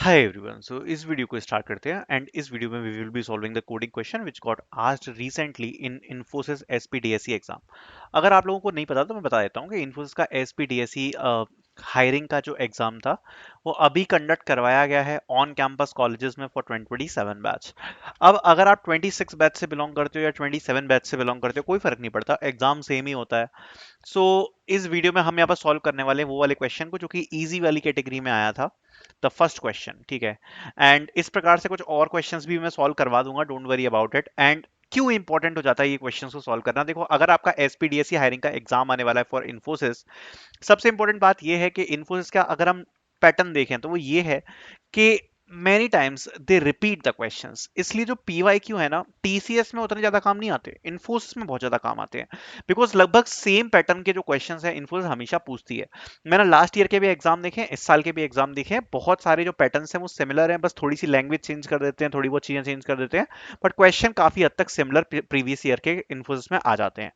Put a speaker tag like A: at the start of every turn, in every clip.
A: Hi everyone, सो इस video को start करते हैं एंड इस वीडियो में we will be solving the coding question which got asked recently in Infosys SPDSE exam. अगर आप लोगों को नहीं पता तो मैं बता देता हूँ कि इन्फोसिस का एसपीडीएसई हायरिंग का जो एग्जाम था वो अभी कंडक्ट करवाया गया है ऑन कैंपस कॉलेजेस में फॉर 2027 बैच। अब अगर आप 26 बैच से बिलोंग करते हो या 27 बैच से बिलोंग करते हो कोई फर्क नहीं पड़ता, एग्जाम सेम ही होता है। सो इस वीडियो में हम यहाँ पर सॉल्व करने वाले हैं वो वाले क्वेश्चन को जो कि इजी वाली कैटेगरी में आया था, द फर्स्ट क्वेश्चन, ठीक है। एंड इस प्रकार से कुछ और क्वेश्चंस भी मैं सॉल्व करवा दूंगा, don't worry about it. And क्यों इंपॉर्टेंट हो जाता है ये क्वेश्चंस को सॉल्व करना, देखो अगर आपका एसपीडीएसई हायरिंग का एग्जाम आने वाला है फॉर इन्फोसिस, सबसे इंपॉर्टेंट बात ये है कि इन्फोसिस का अगर हम पैटर्न देखें तो वो ये है कि many times they repeat the questions. इसलिए जो पीवाईक्यू है ना, टीसीएस में उतने ज्यादा काम नहीं आते, इन्फोसिस में बहुत ज्यादा काम आते हैं। बिकॉज लगभग सेम पैटर्न के जो क्वेश्चंस है इन्फोसिस हमेशा पूछती है। मैंने लास्ट ईयर के भी एग्जाम देखे, इस साल के भी एग्जाम देखे हैं, बहुत सारे जो पैटर्न्स हैं वो सिमिलर हैं, बस थोड़ी सी लैंग्वेज चेंज कर देते हैं, थोड़ी बहुत चीजें चेंज कर देते हैं, बट क्वेश्चन काफी हद तक सिमिलर प्रीवियस ईयर के इन्फोसिस में आ जाते हैं।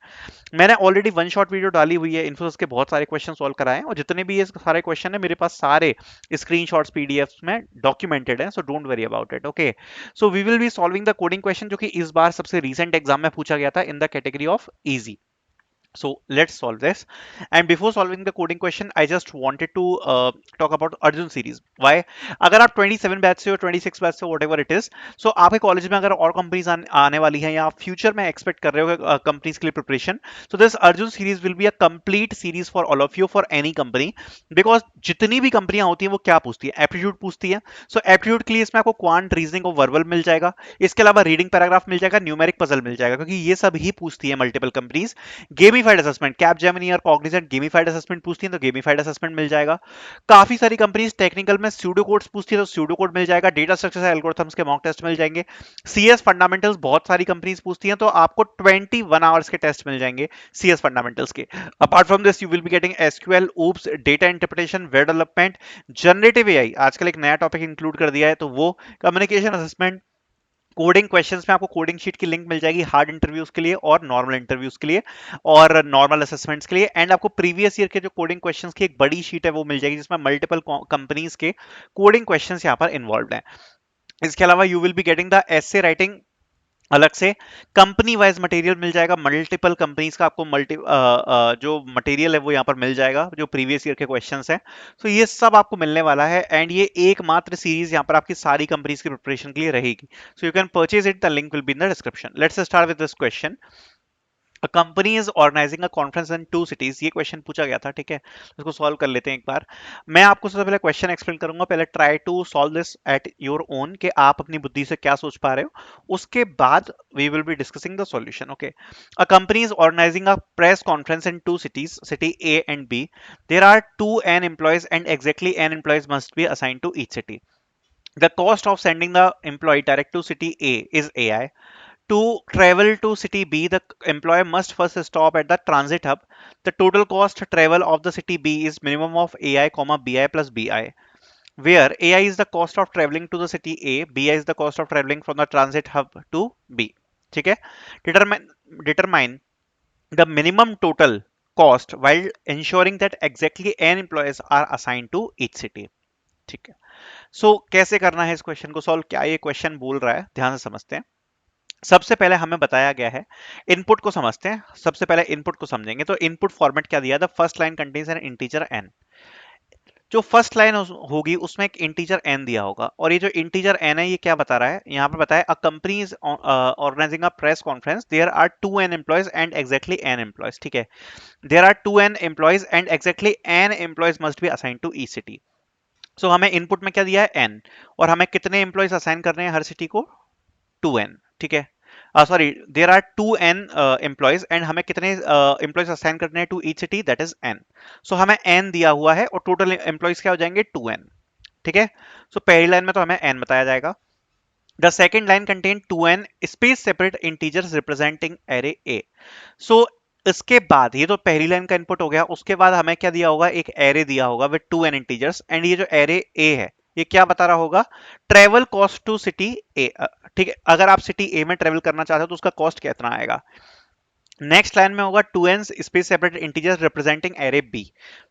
A: मैंने ऑलरेडी वन शॉट वीडियो डाली हुई है, इन्फोसिस के बहुत सारे क्वेश्चन सॉल्व कराए हैं, और जितने भी ये सारे क्वेश्चन है मेरे पास सारे स्क्रीनशॉट्स पीडीएफ्स में डॉक्यूमेंटेड हैं, so don't worry about it. Okay, so we will be solving the coding question जो कि इस बार सबसे रीसेंट एग्जाम में पूछा गया था in the category of easy. So let's solve this. And before solving the coding question, I just wanted to talk about Arjun series. Why? अगर आप 27 बैच से हो, 26 बैच से, whatever it is, so आपके कॉलेज में अगर और companies आने वाली हैं या आप फ्यूचर में एक्सपेक्ट कर रहे हो कंपनीज के लिए preparation, so this Arjun series will be a complete series for all of you for any company, because जितनी भी कंपनियां होती हैं वो क्या पूछती है, एप्टीट्यूड पूछती है। सो एप्टीट्यूड के लिए इसमें आपको क्वांट, रीजनिंग और वर्बल मिल जाएगा, इसके अलावा रीडिंग पैराग्राफ मिल जाएगा, न्यूमेरिक पजल मिल जाएगा, क्योंकि ये सब ही पूछती है multiple companies. Gamified assessment, Capgemini और कॉग्निजेंट गेमिफाइड असेसमेंट पूछती है तो गेमिफाइड असेसमेंट मिल जाएगा। काफी सारी कंपनीज टेक्निकल में स्यूडो कोड्स पूछती है तो स्यूडो कोड मिल जाएगा, डेटा स्ट्रक्चर्स एल्गोरिथम्स के मॉक टेस्ट मिल जाएंगे। सीएस फंडामेंटल्स बहुत सारी कंपनीज पूछती हैं तो आपको 21 आवर्स के टेस्ट मिल जाएंगे सीएस फंडामेंटल्स के। Apart from this you will be getting SQL, oops, data interpretation, web development, generative AI, आजकल एक नया टॉपिक इंक्लूड कर दिया है तो वो, कम्युनिकेशन असेसमेंट, कोडिंग क्वेश्चंस में आपको कोडिंग शीट की लिंक मिल जाएगी हार्ड इंटरव्यूज के लिए और नॉर्मल इंटरव्यूज के लिए और नॉर्मल असेसमेंट्स के लिए। एंड आपको प्रीवियस ईयर के जो कोडिंग क्वेश्चंस की एक बड़ी शीट है वो मिल जाएगी जिसमें मल्टीपल कंपनीज के कोडिंग क्वेश्चंस यहाँ पर इन्वॉल्व हैं। इसके अलावा you will be getting the essay writing अलग से, कंपनी वाइज मटेरियल मिल जाएगा, मल्टीपल कंपनीज का आपको जो मटेरियल है वो यहाँ पर मिल जाएगा जो प्रीवियस ईयर के क्वेश्चंस हैं। सो ये सब आपको मिलने वाला है एंड ये एकमात्र सीरीज यहाँ पर आपकी सारी कंपनीज की प्रिपरेशन के लिए रहेगी। So you can purchase it, the link will be in the description. Let's start with this question. A company is organizing a conference in two cities, ये क्वेश्चन पूछा गया था, ठीक है। इसको सॉल्व कर लेते हैं एक बार। मैं आपको सबसे पहले क्वेश्चन एक्सप्लेन करूंगा, पहले try to solve this at your own, कि आप अपनी बुद्धि से क्या सोच पा रहे हो, उसके बाद we will be discussing the solution. Okay, a company is organising a press conference in two cities, city A and B. There are two N employees and exactly N employees must be assigned to each city. The cost of sending the employee direct to city A is AI. To travel to city B, the employee must first stop at the transit hub. The total cost travel of the city B is minimum of AI, BI plus BI, where AI is the cost of traveling to the city A, BI is the cost of traveling from the transit hub to B. ठीक है, determine the minimum total cost while ensuring that exactly n employees are assigned to each city. ठीक है, कैसे करना है इस question को solve, क्या ये क्वेश्चन बोल रहा है, ध्यान से समझते हैं। सबसे पहले हमें बताया गया है, इनपुट को समझते हैं। सबसे पहले इनपुट को समझेंगे तो इनपुट फॉर्मेट क्या दिया, the first line contains an integer N. जो फर्स्ट लाइन होगी उसमें एक इंटीजर एन दिया होगा, और ये जो इंटीजर एन है ये क्या बता रहा है, यहाँ पर बताया a company is organising a press conference, there are two N employees and exactly N employees, ठीक है। There are two N employees and exactly N employees must be assign to each city. So हमें input में क्या दिया है, N, और हमें कितने एम्प्लॉयज असाइन करने हैं हर सिटी को, टू एन, ठीक है। Sorry, there are two N employees and हमें कितने एम्प्लॉयज असाइन करने हैं to each city, that is N. So हमें एन दिया हुआ है और टोटल एम्प्लॉयज क्या हो जाएंगे, टू एन, ठीक है। सो पहली लाइन में तो हमें एन बताया जाएगा। The second line contain two N space separate integers representing array A. So इसके बाद ये तो पहली लाइन का इनपुट हो गया, उसके बाद हमें क्या दिया होगा, एक एरे दिया होगा with two N integers, and ये जो एरे ए है ये क्या बता रहा होगा, ट्रेवल कॉस्ट टू सिटी ए, ठीक है। अगर आप सिटी ए में ट्रेवल करना चाहते हो तो उसका कॉस्ट कितना आएगा। नेक्स्ट लाइन में होगा two N space separate integers representing array B.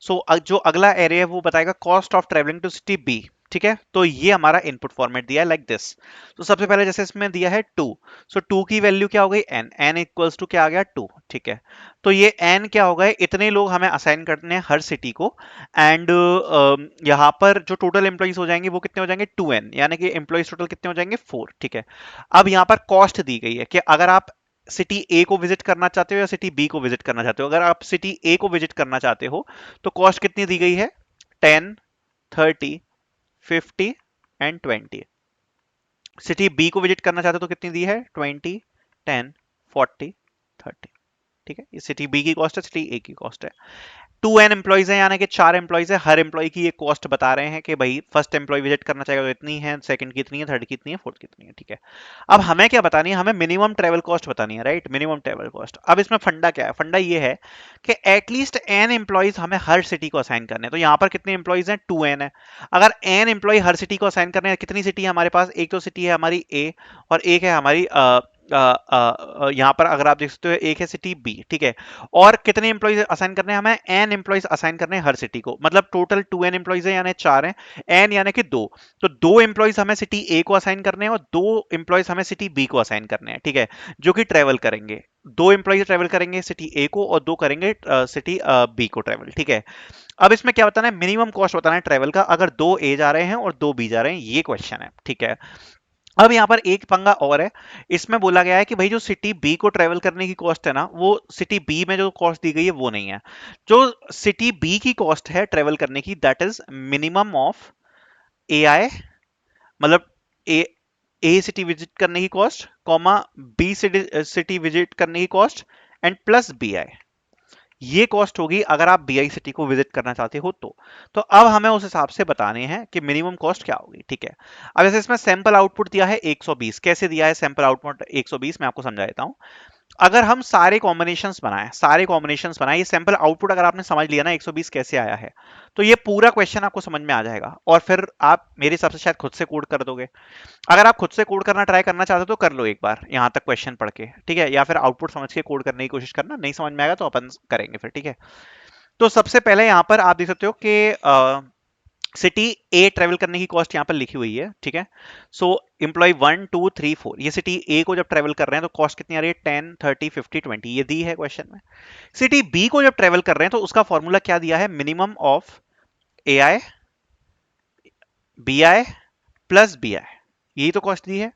A: So जो अगला एरे है वो बताएगा cost of travelling to city B, ठीक है, तो ये हमारा इनपुट फॉर्मेट दिया है लाइक दिस। तो सबसे पहले जैसे इसमें दिया है 2, सो 2 की वैल्यू क्या हो गई n, n इक्वल्स टू क्या आ गया 2, ठीक है। तो ये n क्या हो गए, इतने लोग हमें असाइन करने हैं हर सिटी को, एंड यहाँ पर जो टोटल एम्प्लॉइज हो जाएंगे वो कितने हो जाएंगे 2n, यानी कि एम्प्लॉइज टोटल कितने हो जाएंगे 4, ठीक है। अब यहाँ पर कॉस्ट दी गई है कि अगर आप सिटी ए को विजिट करना चाहते हो या सिटी बी को विजिट करना चाहते हो। अगर आप सिटी ए को विजिट करना चाहते हो तो कॉस्ट कितनी दी गई है, 10, 30, 50 एंड 20। सिटी बी को विजिट करना चाहते हो तो कितनी दी है, 20, 10, 40, 30, ठीक है। ये सिटी बी की कॉस्ट है, सिटी ए की कॉस्ट है। 2n एम्प्लॉइज है, यानी कि 4 एम्प्लॉइज है, हर एम्प्लॉय की ये कॉस्ट बता रहे हैं कि भाई फर्स्ट एम्प्लॉय विजिट करना चाहेगा तो इतनी है, सेकंड की इतनी है, थर्ड की इतनी है, फोर्थ की इतनी है, ठीक है। अब हमें क्या बतानी है, हमें मिनिमम ट्रेवल कॉस्ट बतानी है, राइट, मिनिमम ट्रेवल कॉस्ट। अब इसमें फंडा क्या है, फंडा ये है कि एटलीस्ट n एम्प्लॉइज हमें हर सिटी को असाइन करने हैं। तो यहाँ पर कितने एम्प्लॉइज हैं, 2n है। अगर n एम्प्लॉय हर सिटी को असाइन करने हैं, कितनी सिटी है हमारे पास, एक तो सिटी है हमारी a और एक है हमारी यहाँ पर अगर आप देख सकते हो एक है सिटी बी, ठीक है। और कितने एम्प्लॉइज असाइन करने हैं हमें, एन एम्प्लॉइज असाइन करने हैं हर सिटी को, मतलब टोटल 2n एम्प्लॉइज है यानी 4 हैं, एन यानी कि 2। तो 2 एम्प्लॉइज हमें सिटी ए को असाइन करने हैं और 2 एम्प्लॉइज हमें सिटी बी को असाइन करने हैं, ठीक है, जो कि ट्रेवल करेंगे। 2 एम्प्लॉइज ट्रेवल करेंगे सिटी ए को और 2 करेंगे सिटी बी को ट्रेवल, ठीक है। अब इसमें क्या बताना है, मिनिमम कॉस्ट बताना है ट्रेवल का, अगर 2 ए जा रहे हैं और 2 बी जा रहे हैं, ये क्वेश्चन है, ठीक है। अब यहाँ पर एक पंगा और है, इसमें बोला गया है कि भाई जो सिटी बी को ट्रेवल करने की कॉस्ट है ना, वो सिटी बी में जो कॉस्ट दी गई है वो नहीं है। जो सिटी बी की कॉस्ट है ट्रेवल करने की, that is minimum of A I, मतलब ए ए सिटी विजिट करने की cost, comma B city visit करने की cost and plus B I. ये कॉस्ट होगी अगर आप बीआई सिटी को विजिट करना चाहते हो तो अब हमें उस हिसाब से बताने हैं कि मिनिमम कॉस्ट क्या होगी, ठीक है। अब जैसे इसमें सैंपल आउटपुट दिया है 120, कैसे दिया है सैंपल आउटपुट 120, मैं आपको समझा देता हूं। अगर हम सारे कॉम्बिनेशंस बनाएं, ये सैंपल आउटपुट अगर आपने समझ लिया ना 120 कैसे आया है, तो ये पूरा क्वेश्चन आपको समझ में आ जाएगा और फिर आप मेरे हिसाब से शायद खुद से कोड कर दोगे। अगर आप खुद से कोड करना ट्राई करना चाहते हो तो कर लो एक बार यहां तक क्वेश्चन पढ़ के, ठीक है, या फिर आउटपुट समझ के कोड करने की कोशिश करना, नहीं समझ में आएगा तो अपन करेंगे फिर, ठीक है। तो सबसे पहले यहां पर आप देख सकते हो कि सिटी ए ट्रेवल करने की कॉस्ट यहां पर लिखी हुई है, ठीक है। सो एम्प्लॉय 1, 2, 3, 4, ये सिटी ए को जब ट्रेवल कर रहे हैं तो कॉस्ट कितनी आ रही है, 10, 30, 50, 20, ये दी है क्वेश्चन में। सिटी बी को जब ट्रेवल कर रहे हैं तो उसका फॉर्मूला क्या दिया है, minimum of A I B I plus B I, यही तो कॉस्ट दी है।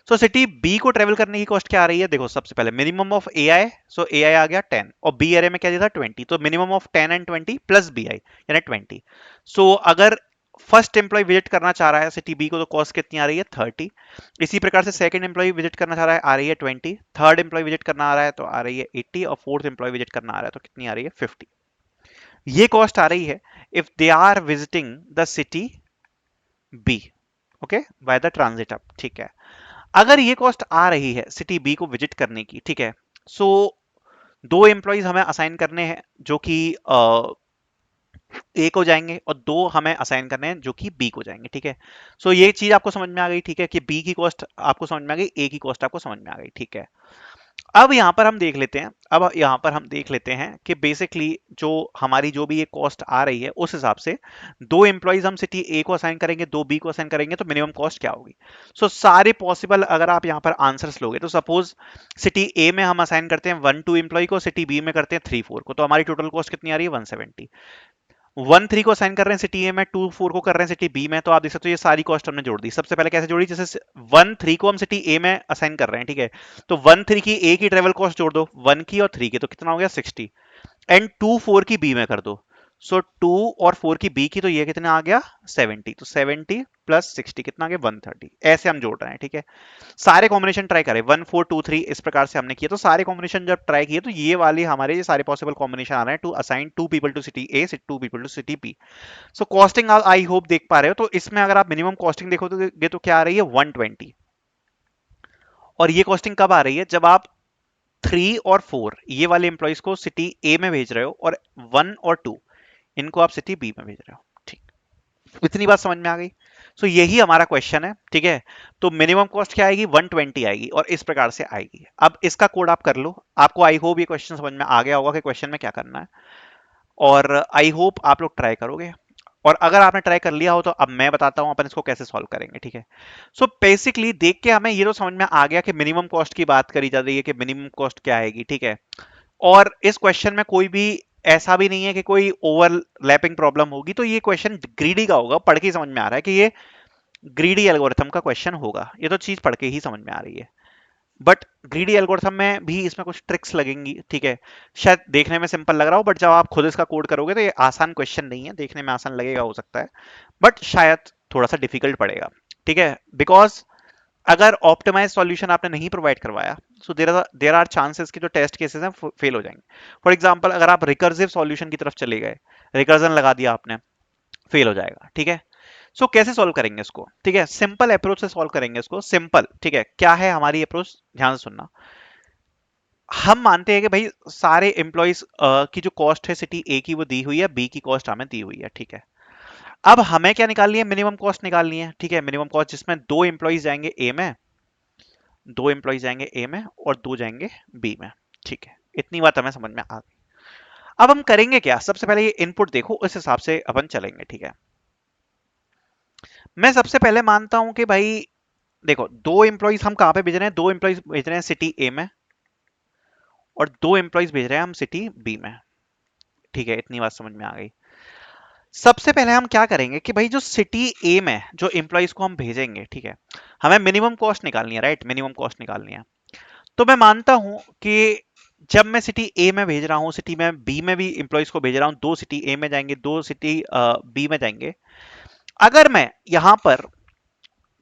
A: सो सिटी बी को ट्रेवल करने की कॉस्ट क्या आ रही है, देखो सबसे पहले मिनिमम ऑफ ए आई, सो ए आई आ गया 10 और बी एरे में क्या दिया था 20, तो minimum of 10 and 20 plus B I यानी 20। सो अगर फर्स्ट एम्प्लॉय विजिट करना चाह रहा है सिटी बी को तो कॉस्ट कितनी आ रही है 30। इसी प्रकार से सेकंड एम्प्लॉय विजिट करना चाह रहा है आ रही है 20, थर्ड एम्प्लॉय विजिट करना आ रहा है तो आ रही है 80 और फोर्थ एम्प्लॉय विजिट करना आ रहा है तो कितनी आ रही है 50। ये कॉस्ट आ रही है if they are visiting the city B, okay, by the transit up, ठीक है। अगर ये कॉस्ट आ रही है सिटी बी को विजिट करने की, ठीक है, सो 2 एम्प्लॉइज हमें असाइन करने हैं जो कि ए को जाएंगे और 2 हमें असाइन करने हैं जो कि बी को जाएंगे, ठीक है। सो ये चीज आपको समझ में आ गई, ठीक है, कि बी की कॉस्ट आपको समझ में आ गई, ए की कॉस्ट आपको समझ में आ गई, ठीक है। अब यहाँ पर हम देख लेते हैं, कि बेसिकली जो हमारी जो भी ये कॉस्ट आ रही है उस हिसाब से 2 एम्प्लॉइज हम सिटी ए को असाइन करेंगे, 2 बी को असाइन करेंगे तो मिनिमम कॉस्ट क्या होगी। सो सारे पॉसिबल अगर आप यहाँ पर आंसर्स लोगे तो सपोज सिटी ए में हम असाइन करते हैं 1-2 एम्प्लॉय को, सिटी बी में करते हैं 3-4 को, तो हमारी टोटल कॉस्ट कितनी आ रही है 170। 1-3 को असाइन कर रहे हैं सिटी ए में, 2-4 को कर रहे हैं सिटी बी में, तो आप देख सकते हो ये सारी कॉस्ट हमने जोड़ दी। सबसे पहले कैसे जोड़ी, जैसे 1-3 को हम सिटी ए में असाइन कर रहे हैं, ठीक है, तो 1-3 की ए की ट्रेवल कॉस्ट जोड़ दो 1 की और 3 की, तो कितना हो गया 60, एंड 2-4 की बी में कर दो, सो 2 और 4 की बी की, तो ये कितना आ गया 70, तो 70 प्लस 60 कितना आ गया 130। ऐसे हम जोड़ रहे हैं, ठीक है। सारे कॉम्बिनेशन ट्राई करें 1 4 2 3 इस प्रकार से हमने किया, तो सारे कॉम्बिनेशन जब ट्राई किए तो ये वाले हमारे ये सारे पॉसिबल कॉम्बिनेशन आ रहे हैं to assign 2 people to city A, 2 people to city B. So costing आप आई होप देख पा रहे हो, तो इसमें अगर आप मिनिमम कॉस्टिंग देखोगे तो क्या आ रही है 120। और ये कॉस्टिंग कब आ रही है, जब आप 3 और 4 ये वाले एम्प्लॉइज को सिटी ए में भेज रहे हो और 1 और 2 इनको आप सिटी बी में भेज रहे हो, ठीक। इतनी बात समझ में आ गई। सो यही हमारा क्वेश्चन है, ठीक है। तो मिनिमम कॉस्ट क्या आएगी 120 आएगी और इस प्रकार से आएगी। अब इसका कोड आप कर लो, आपको आई होप ये क्वेश्चन समझ में आ गया होगा कि क्वेश्चन में क्या करना है, और आई होप आप लोग ट्राई करोगे। और अगर आपने ट्राई कर लिया हो तो अब मैं बताता हूं अपन इसको कैसे सॉल्व करेंगे, ठीक है। सो बेसिकली देख के हमें ये तो समझ में आ गया कि मिनिमम कॉस्ट की बात करी जा रही है कि मिनिमम कॉस्ट क्या आएगी, ठीक है। और इस क्वेश्चन में कोई भी ऐसा भी नहीं है कि कोई ओवरलैपिंग प्रॉब्लम होगी, तो ये क्वेश्चन ग्रीडी का होगा। पढ़ के समझ में आ रहा है कि ये ग्रीडी एल्गोरिथम का क्वेश्चन होगा, ये तो चीज पढ़ के ही समझ में आ रही है। बट ग्रीडी एल्गोरिथम में भी इसमें कुछ ट्रिक्स लगेंगी, ठीक है। शायद देखने में सिंपल लग रहा हो, बट जब आप खुद इसका कोड करोगे तो ये आसान क्वेश्चन नहीं है। देखने में आसान लगेगा हो सकता है, बट शायद थोड़ा सा डिफिकल्ट पड़ेगा, ठीक है। बिकॉज अगर ऑप्टिमाइज सॉल्यूशन आपने नहीं प्रोवाइड करवाया, सो देर आर चांसेस कि जो टेस्ट केसेस हैं फेल हो जाएंगे। फॉर एग्जांपल अगर आप रिकर्सिव सॉल्यूशन की तरफ चले गए, रिकर्जन लगा दिया आपने, फेल हो जाएगा, ठीक है। सो कैसे सॉल्व करेंगे इसको, ठीक है। सिंपल अप्रोच से सॉल्व करेंगे इसको, सिंपल, ठीक है। क्या है हमारी अप्रोच, ध्यान से सुनना। हम मानते हैं कि भाई सारे एम्प्लॉइज की जो कॉस्ट है सिटी ए की वो दी हुई है, बी की कॉस्ट हमें दी हुई है, ठीक है। अब हमें क्या निकालनी है, मिनिमम कॉस्ट निकालनी है, ठीक है। मिनिमम कॉस्ट जिसमें दो एम्प्लॉइज जाएंगे ए में, दो एम्प्लॉइज जाएंगे ए में और दो जाएंगे बी में, ठीक है। इतनी बात हमें समझ में आ गई। अब हम करेंगे क्या, सबसे पहले ये इनपुट देखो, उस हिसाब से अपन चलेंगे, ठीक है। मैं सबसे पहले मानता हूं कि भाई देखो, दो एम्प्लॉइज हम कहां पे भेज रहे हैं, दो एम्प्लॉइज भेज रहे हैं सिटी ए में और दो एम्प्लॉइज भेज रहे हैं हम सिटी बी में, ठीक है। इतनी बात समझ में आ गई। सबसे पहले हम क्या करेंगे कि भाई जो सिटी ए में जो एम्प्लॉइज को हम भेजेंगे, ठीक है, हमें मिनिमम कॉस्ट निकालनी है, राइट, मिनिमम कॉस्ट निकालनी है। तो मैं मानता हूं कि जब मैं सिटी ए में भेज रहा हूं, सिटी में बी में भी इंप्लॉइज को भेज रहा हूं, दो सिटी ए में जाएंगे, दो सिटी बी में जाएंगे। अगर मैं यहां पर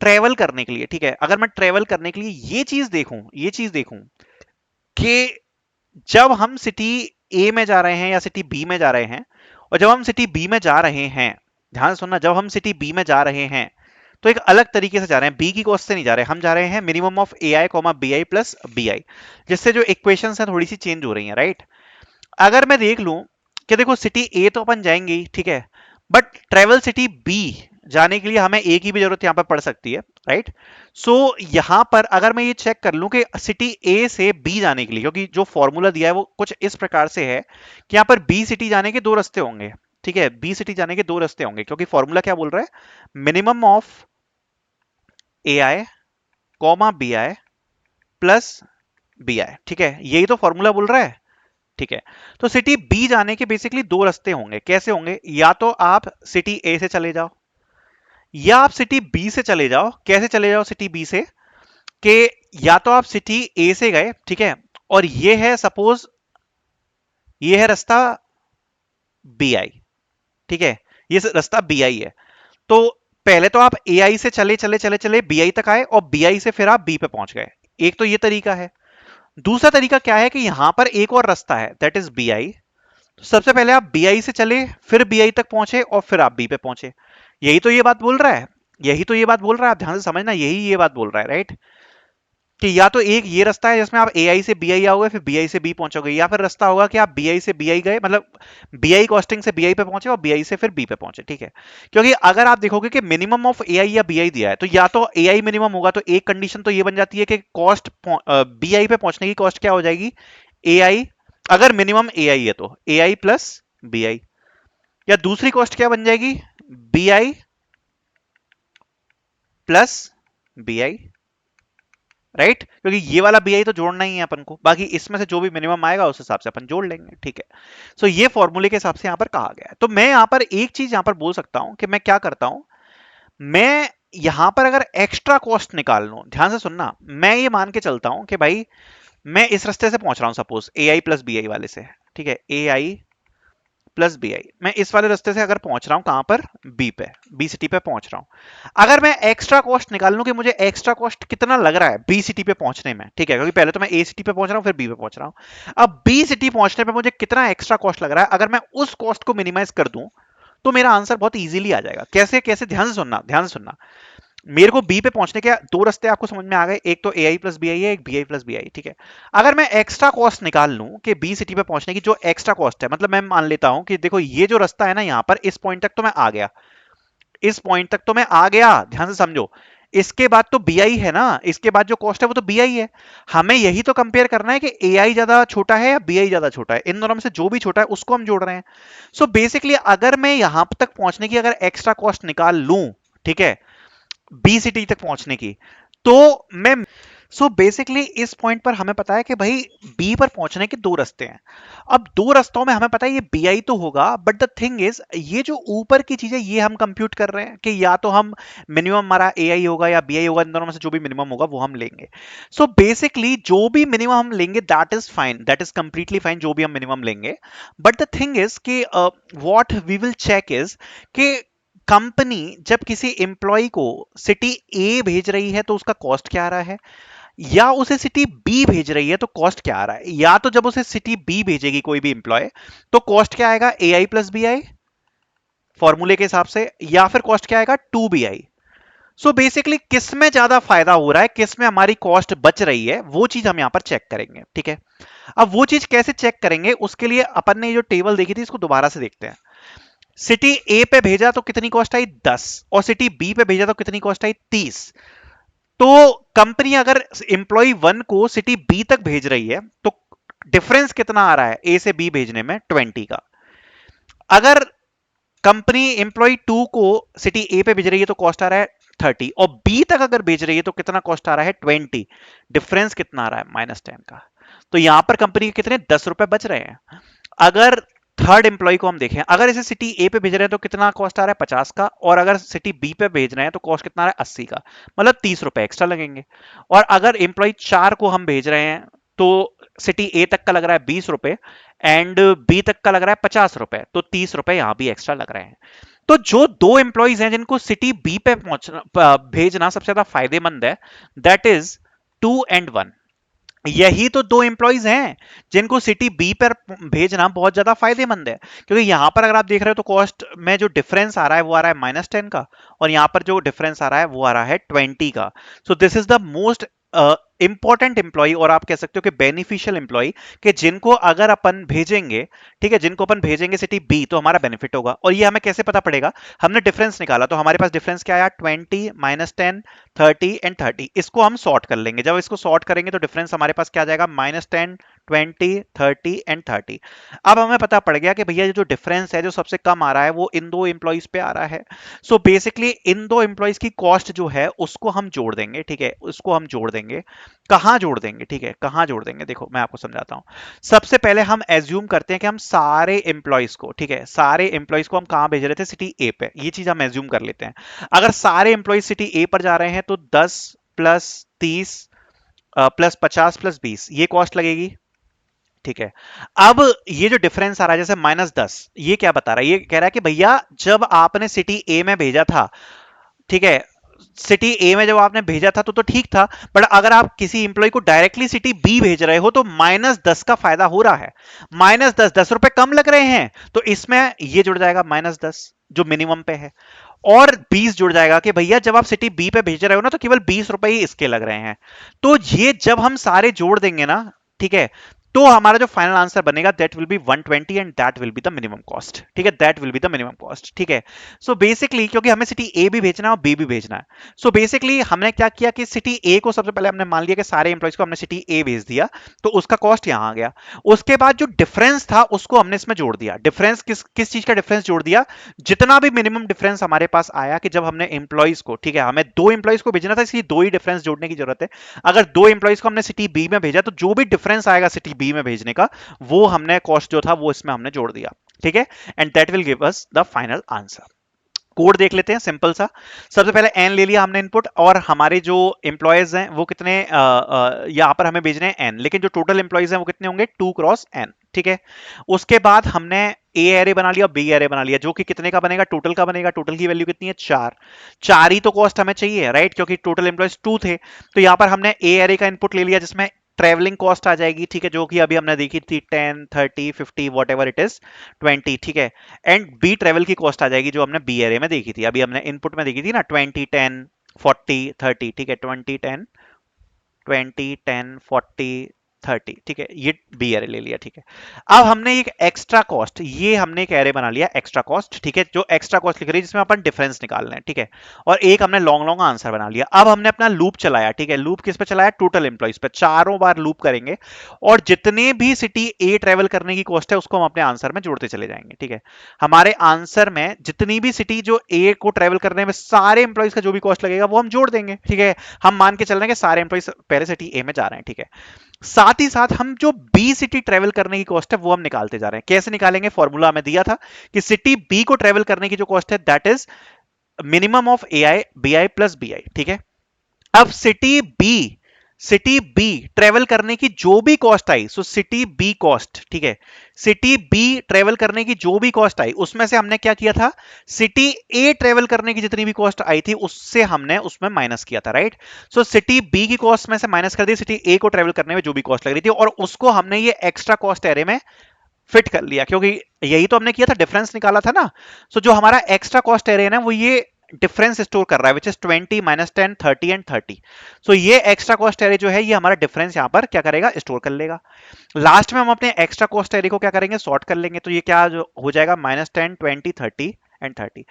A: ट्रेवल करने के लिए, ठीक है, अगर मैं ट्रेवल करने के लिए ये चीज देखूं कि जब हम सिटी ए में जा रहे हैं या सिटी बी में जा रहे हैं, और जब हम सिटी बी में जा रहे हैं, ध्यान से सुनना, जब हम सिटी बी में जा रहे हैं तो एक अलग तरीके से जा रहे हैं, बी की कॉस्ट से नहीं जा रहे हैं, हम जा रहे हैं minimum of A I comma B I plus B I, जिससे जो इक्वेशंस हैं थोड़ी सी चेंज हो रही हैं, राइट। अगर मैं देख लूं कि देखो सिटी ए तो अपन जाएंगे ही, ठीक है, बट ट्रेवल सिटी बी जाने के लिए हमें ए की भी जरूरत यहां पर पड़ सकती है, राइट। सो यहां पर अगर मैं ये चेक कर लूं कि सिटी ए से बी जाने के लिए, क्योंकि जो फॉर्मूला दिया है वो कुछ इस प्रकार से है कि यहां पर बी सिटी जाने के दो रास्ते होंगे, ठीक है, बी सिटी जाने के दो रास्ते होंगे, क्योंकि फॉर्मूला क्या बोल रहा है, minimum of A I comma B I plus B I, ठीक है, यही तो फॉर्मूला बोल रहा है, ठीक है। तो सिटी बी जाने के बेसिकली दो रास्ते होंगे, कैसे होंगे, या तो आप सिटी ए से चले जाओ या आप सिटी बी से चले जाओ। कैसे चले जाओ सिटी बी से, कि या तो आप सिटी ए से गए, ठीक है, और ये है सपोज, ये है रास्ता बी आई, ठीक है, ये रास्ता बी आई है। तो पहले तो आप ए आई से चले चले चले चले बी आई तक आए और बी आई से फिर आप बी पे पहुंच गए, एक तो ये तरीका है। दूसरा तरीका क्या है कि यहां पर एक और रास्ता है, दैट इज बी आई। तो सबसे पहले आप बी आई से चले, फिर बी आई तक पहुंचे और फिर आप बी पे पहुंचे। यही तो ये बात बोल रहा है, यही तो ये बात बोल रहा है, आप ध्यान से समझना, यही ये बात बोल रहा है, राइट। कि या तो एक ये रास्ता है जिसमें आप ए आई से बी आई आओगे, फिर बी आई से बी पहुंचोगे, या फिर रास्ता होगा कि आप बी आई से बी आई गए, मतलब बी आई कॉस्टिंग से बी आई पे पहुंचे और बी आई से फिर बी पे पहुंचे, ठीक है। क्योंकि अगर आप देखोगे कि मिनिमम ऑफ ए आई या बी आई दिया है, तो या तो ए आई मिनिमम होगा, तो एक कंडीशन तो ये बन जाती है कि कॉस्ट बी आई पे पहुंचने की कॉस्ट क्या हो जाएगी, ए आई, अगर मिनिमम ए आई है तो ए आई प्लस बी आई, या दूसरी कॉस्ट क्या बन जाएगी, B I plus B I, right, क्योंकि ये वाला बी आई तो जोड़ना ही है अपन को, बाकी इसमें से जो भी मिनिमम आएगा उस हिसाब से अपन जोड़ लेंगे, ठीक है। सो ये फॉर्मूले के हिसाब से यहां पर कहा गया है। तो मैं यहां पर एक चीज यहां पर बोल सकता हूं कि मैं क्या करता हूं, मैं यहां पर अगर एक्स्ट्रा कॉस्ट निकाल लूं, ध्यान से सुनना, मैं ये मान के चलता हूं कि भाई मैं इस रास्ते से पहुंच रहा हूं, suppose A I plus B I वाले से, ठीक है, ए आई प्लस बी आई, मैं इस वाले रास्ते से अगर पहुंच रहा हूं, कहां पर, बी पे, बी सिटी पे पहुंच रहा हूं। अगर मैं एक्स्ट्रा कॉस्ट निकाल लूं कि मुझे एक्स्ट्रा कॉस्ट कितना लग रहा है बी सिटी पे पहुंचने में, ठीक है, क्योंकि पहले तो मैं ए सिटी पे पहुंच रहा हूं फिर बी पे पहुंच रहा हूं, अब बी सिटी पहुंचने पे मुझे कितना एक्स्ट्रा कॉस्ट लग रहा है, अगर मैं उस कॉस्ट को मिनिमाइज कर दूं तो मेरा आंसर बहुत इजीली आ जाएगा। कैसे कैसे, ध्यान से सुनना, ध्यान से सुनना। मेरे को बी पे पहुंचने के दो रास्ते आपको समझ में आ गए, एक तो ए आई प्लस बी आई है, एक B I plus B I, ठीक है। अगर मैं एक्स्ट्रा कॉस्ट निकाल लूं कि बी सिटी पे पहुंचने की जो एक्स्ट्रा कॉस्ट है, मतलब मैं मान लेता हूं कि देखो ये जो रास्ता है ना, यहां पर इस पॉइंट तक तो मैं आ गया, इस पॉइंट तक तो मैं आ गया, ध्यान से समझो, इसके बाद तो बीआई है ना, इसके बाद जो कॉस्ट है वो तो बीआई है। हमें यही तो कंपेयर करना है कि एआई ज्यादा छोटा है या बीआई ज्यादा छोटा है, इन दोनों में से जो भी छोटा है उसको हम जोड़ रहे हैं। सो बेसिकली अगर मैं यहां तक पहुंचने की अगर एक्स्ट्रा कॉस्ट निकाल लूं, ठीक है, बी सिटी तक पहुंचने की, तो मैं सो बेसिकली इस पॉइंट पर हमें पता है कि भाई बी पर पहुंचने के दो रास्ते हैं। अब दो रास्तों में हमें पता है ये बीआई तो होगा, बट द थिंग इज ये जो ऊपर की चीज है ये हम कंप्यूट कर रहे हैं कि या तो हम मिनिमम हमारा एआई होगा या बीआई होगा, इन दोनों में से जो भी मिनिमम होगा वो हम लेंगे। सो बेसिकली जो भी मिनिमम हम लेंगे that is fine, that is completely fine, जो भी हम मिनिमम लेंगे। बट द थिंग इज कि what we will check is कि कंपनी जब किसी एम्प्लॉय को सिटी ए भेज रही है तो उसका कॉस्ट क्या आ रहा है, या उसे सिटी बी भेज रही है तो कॉस्ट क्या आ रहा है। या तो जब उसे सिटी बी भेजेगी कोई भी एम्प्लॉय तो कॉस्ट क्या आएगा, ए आई प्लस बी आई फॉर्मूले के हिसाब से, या फिर कॉस्ट क्या आएगा, two B I. So basically किस में ज्यादा फायदा हो रहा है, किस में हमारी कॉस्ट बच रही है, वो चीज हम यहां पर चेक करेंगे, ठीक है। अब वो चीज कैसे चेक करेंगे, उसके लिए अपन ने जो टेबल देखी थी इसको दोबारा से देखते हैं। सिटी ए पे भेजा तो कितनी कॉस्ट आई, 10, और सिटी बी पे भेजा तो कितनी कॉस्ट आई, 30। तो कंपनी अगर एम्प्लॉय वन को सिटी बी तक भेज रही है तो डिफरेंस कितना आ रहा है ए से बी भेजने में, 20 का। अगर कंपनी एम्प्लॉय टू को सिटी ए पे भेज रही है तो कॉस्ट आ रहा है 30, और बी तक अगर भेज रही है तो कितना कॉस्ट आ रहा है, 20। डिफरेंस कितना आ रहा है, -10 का। तो यहां पर कंपनी के कितने 10 रुपए बच रहे हैं। अगर थर्ड एम्प्लॉय को हम देखें, अगर इसे सिटी ए पे भेज रहे हैं तो कितना कॉस्ट आ रहा है, 50 का, और अगर सिटी बी पे भेज रहे हैं तो कॉस्ट कितना आ रहा है, 80 का, मतलब 30 रुपए एक्स्ट्रा लगेंगे। और अगर एम्प्लॉय 4 को हम भेज रहे हैं तो सिटी ए तक का लग रहा है 20 रुपए एंड बी तक का लग रहा है 50 रुपए, तो 30 रुपए यहां भी एक्स्ट्रा लग रहे हैं। तो जो दो एम्प्लॉयज हैं जिनको सिटी बी पे पहुंचना भेजना सबसे ज्यादा फायदेमंद है, दैट इज 2 और 1। यही तो दो एम्प्लॉयज हैं जिनको सिटी बी पर भेजना बहुत ज्यादा फायदेमंद है, क्योंकि यहां पर अगर आप देख रहे हो तो कॉस्ट में जो डिफरेंस आ रहा है वो आ रहा है -10 का, और यहां पर जो डिफरेंस आ रहा है वो आ रहा है 20 का। So this is the most important employee, और आप कह सकते हो कि बेनिफिशियल एम्प्लॉय, कि जिनको अगर अपन भेजेंगे, ठीक है, जिनको अपन भेजेंगे सिटी बी तो हमारा बेनिफिट होगा। और ये हमें कैसे पता पड़ेगा, हमने डिफरेंस निकाला तो हमारे पास डिफरेंस क्या आया, 20 -10 30 एंड 30। इसको हम सॉर्ट कर लेंगे, जब इसको सॉर्ट करेंगे तो डिफरेंस हमारे पास क्या आ जाएगा, -10 20 30 एंड 30। अब हमें पता पड़ गया कि भैया ये जो डिफरेंस है जो सबसे कम आ रहा है वो इन दो एम्प्लॉइज पे आ रहा है। सो बेसिकली इन दो एम्प्लॉइज की कॉस्ट जो है उसको हम जोड़ देंगे, ठीक है, उसको हम जोड़ देंगे। कहां जोड़ देंगे, ठीक है, कहां जोड़ देंगे, देखो मैं आपको समझाता हूं। सबसे पहले हम एज्यूम करते हैं कि हम सारे एम्प्लॉइज को, ठीक है, सारे एम्प्लॉइज को हम कहां भेज रहे थे, सिटी ए पे, ये चीज हम एज्यूम कर लेते हैं। अगर सारे एम्प्लॉइज सिटी ए पर जा रहे हैं तो 10 प्लस 30 प्लस 50 प्लस 20 ये कॉस्ट लगेगी, ठीक है। अब ये जो डिफरेंस आ रहा है जैसे -10, ये क्या बता रहा है, ये कह रहा है कि भैया जब आपने सिटी ए में भेजा था, ठीक है, सिटी ए में जब आपने भेजा था तो ठीक था, बट अगर आप किसी इंप्लॉय को डायरेक्टली सिटी बी भेज रहे हो तो -10 का फायदा हो रहा है। -10, 10 रुपए कम लग रहे हैं, तो इसमें ये जुड़ जाएगा -10 जो मिनिमम पे है, और 20 जुड़ जाएगा कि भैया जब आप सिटी बी पे भेज रहे हो ना तो केवल 20 रुपए ही इसके लग रहे हैं। तो ये जब हम सारे जोड़ देंगे ना, ठीक है, तो हमारा जो फाइनल आंसर बनेगा that will be 120 and that will be the minimum cost, ठीक है, that will be the minimum cost, ठीक है। सो बेसिकली क्योंकि हमें सिटी ए भी भेजना है और बी भी भेजना है, सो बेसिकली हमने क्या किया कि सिटी ए को सबसे पहले हमने मान लिया कि सारे एम्प्लॉइज को हमने सिटी ए भेज दिया, तो उसका कॉस्ट यहां आ गया। उसके बाद जो डिफरेंस था उसको हमने इसमें जोड़ दिया। डिफरेंस किस किस चीज का डिफरेंस जोड़ दिया, जितना भी मिनिमम डिफरेंस हमारे पास आया कि जब हमने एम्प्लॉइज को, ठीक है, हमें दो एम्प्लॉइज को भेजना था इसलिए दो ही डिफरेंस जोड़ने की जरूरत है। अगर दो एम्प्लॉइज को हमने सिटी बी में भेजा तो जो भी डिफरेंस आएगा सिटी बी में भेजने का वो हमने कॉस्ट जो था वो इसमें हमने जोड़ दिया, ठीक है, and that will give us the final answer. Code देख लेते हैं सिंपल सा। सबसे पहले एन ले लिया हमने इनपुट, और हमारे जो एम्प्लॉयज हैं वो कितने यहां पर हमें भेजने हैं एन, लेकिन जो टोटल एम्प्लॉयज हैं वो कितने होंगे, 2 क्रॉस एन, ठीक है। उसके बाद हमने ए एरे बना लिया और बी एरे बना लिया, जो कि कितने का बनेगा, टोटल का बनेगा। टोटल की वैल्यू कितनी है, 4। 4 ही तो कॉस्ट हमें चाहिए, राइट, क्योंकि टोटल एम्प्लॉयज 2 थे। तो यहां पर हमने ए एरे का इनपुट ले लिया जिसमें ट्रेवलिंग कॉस्ट आ जाएगी, ठीक है, जो कि अभी हमने देखी थी 10 30 50 वॉट एवर इट इज 20, ठीक है। एंड बी ट्रेवल की कॉस्ट आ जाएगी जो हमने बी एरे में देखी थी, अभी हमने इनपुट में देखी थी ना, 20 10 40 30, ठीक है, 20 10 20 10 40 30, ठीक है, ये बी एरे ले लिया, ठीक है। अब हमने एक एक्स्ट्रा कॉस्ट, ये हमने एक एरे बना लिया एक्स्ट्रा कॉस्ट, ठीक है, जो एक्स्ट्रा कॉस्ट लिख रही है जिसमें अपन डिफरेंस निकालना है, ठीक है। और एक हमने लॉन्ग लॉन्ग आंसर बना लिया। अब हमने अपना लूप चलाया, ठीक है, लूप किस पे चलाया, टोटल एम्प्लॉइज पे, चारों बार लूप करेंगे और जितने भी सिटी ए ट्रेवल करने की कॉस्ट है उसको हम अपने आंसर में जोड़ते चले जाएंगे, ठीक है। हमारे आंसर में जितनी भी सिटी जो ए को ट्रेवल करने में सारे एम्प्लॉइज का जो भी कॉस्ट लगेगा वो हम जोड़ देंगे, ठीक है। हम मान के चल रहे हैं कि सारे एम्प्लॉइज पहले सिटी ए में जा रहे हैं, ठीक है। साथ ही साथ हम जो बी सिटी ट्रेवल करने की कॉस्ट है वो हम निकालते जा रहे हैं। कैसे निकालेंगे, फॉर्मूला हमें दिया था कि सिटी बी को ट्रेवल करने की जो कॉस्ट है that is minimum of A I B I plus B I, ठीक है। अब सिटी बी ट्रेवल करने की जो भी कॉस्ट आई, सो सिटी बी कॉस्ट, ठीक है, सिटी बी ट्रेवल करने की जो भी कॉस्ट आई उसमें से हमने क्या किया था, सिटी ए ट्रेवल करने की जितनी भी कॉस्ट आई थी उससे हमने उसमें माइनस किया था, राइट। सो सिटी बी की कॉस्ट में से माइनस कर दी सिटी ए को ट्रेवल करने में जो भी कॉस्ट लग रही थी, और उसको हमने ये एक्स्ट्रा कॉस्ट एरे में फिट कर लिया, क्योंकि यही तो हमने किया था, डिफरेंस निकाला था ना। सो जो हमारा एक्स्ट्रा कॉस्ट एरे है ना वो ये डिफरेंस स्टोर कर रहा है, विच इज 20 माइनस 10 30 एंड 30। सो ये एक्स्ट्रा कॉस्ट एरे जो है ये हमारा डिफरेंस यहां पर क्या करेगा, स्टोर कर लेगा। लास्ट में हम अपने एक्स्ट्रा कॉस्ट एरे को क्या करेंगे, सॉर्ट कर लेंगे। तो ये क्या हो जाएगा, -10 20 30 एंड 30।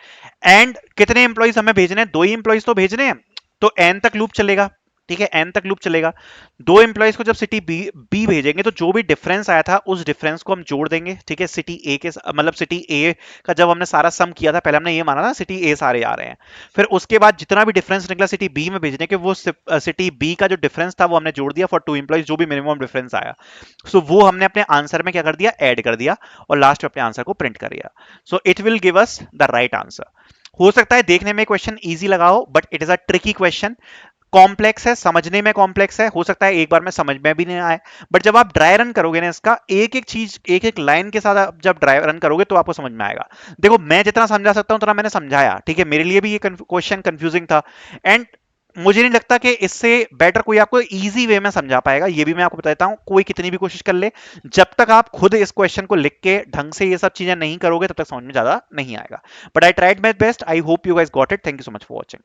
A: एंड कितने इंप्लॉइज हमें भेजने हैं, 2 ही इंप्लॉइज तो भेजने हैं, तो एन तक लूप चलेगा, ठीक है, एन तक लूप चलेगा। 2 एम्प्लॉइज को जब सिटी बी बी भेजेंगे तो जो भी डिफरेंस आया था उस डिफरेंस को हम जोड़ देंगे, ठीक है, सिटी ए के, मतलब सिटी ए का जब हमने सारा सम किया था, पहले हमने ये माना था सिटी ए सारे आ रहे हैं, फिर उसके बाद जितना भी डिफरेंस निकला सिटी बी में भेजने के, वो सिटी बी का जो डिफरेंस था वो हमने जोड़ दिया फॉर 2 एम्प्लॉइज, जो भी मिनिमम डिफरेंस आया। सो वो हमने अपने आंसर में क्या कर दिया, ऐड कर दिया, और लास्ट में अपने आंसर को प्रिंट कर दिया। So it will give us the right answer. हो सकता है देखने में क्वेश्चन इजी लगा हो, but it is a tricky question, complex है, समझने में कॉम्प्लेक्स है, हो सकता है एक बार में समझ में भी नहीं आए, बट जब आप ड्राई रन करोगे ना इसका, एक एक चीज एक एक लाइन के साथ आप जब ड्राई रन करोगे तो आपको समझ में आएगा। देखो मैं जितना समझा सकता हूं उतना मैंने समझाया, ठीक है, मेरे लिए भी ये क्वेश्चन कंफ्यूजिंग था, एंड मुझे नहीं लगता कि इससे बेटर कोई आपको इजी वे में समझा पाएगा। ये भी मैं आपको बता देता हूं, कोई कितनी भी कोशिश कर ले, जब तक आप खुद इस क्वेश्चन को लिख के ढंग से ये सब चीजें नहीं करोगे तब तक समझ में ज्यादा नहीं आएगा। But I tried my best, I hope you guys got it, thank you so much for watching.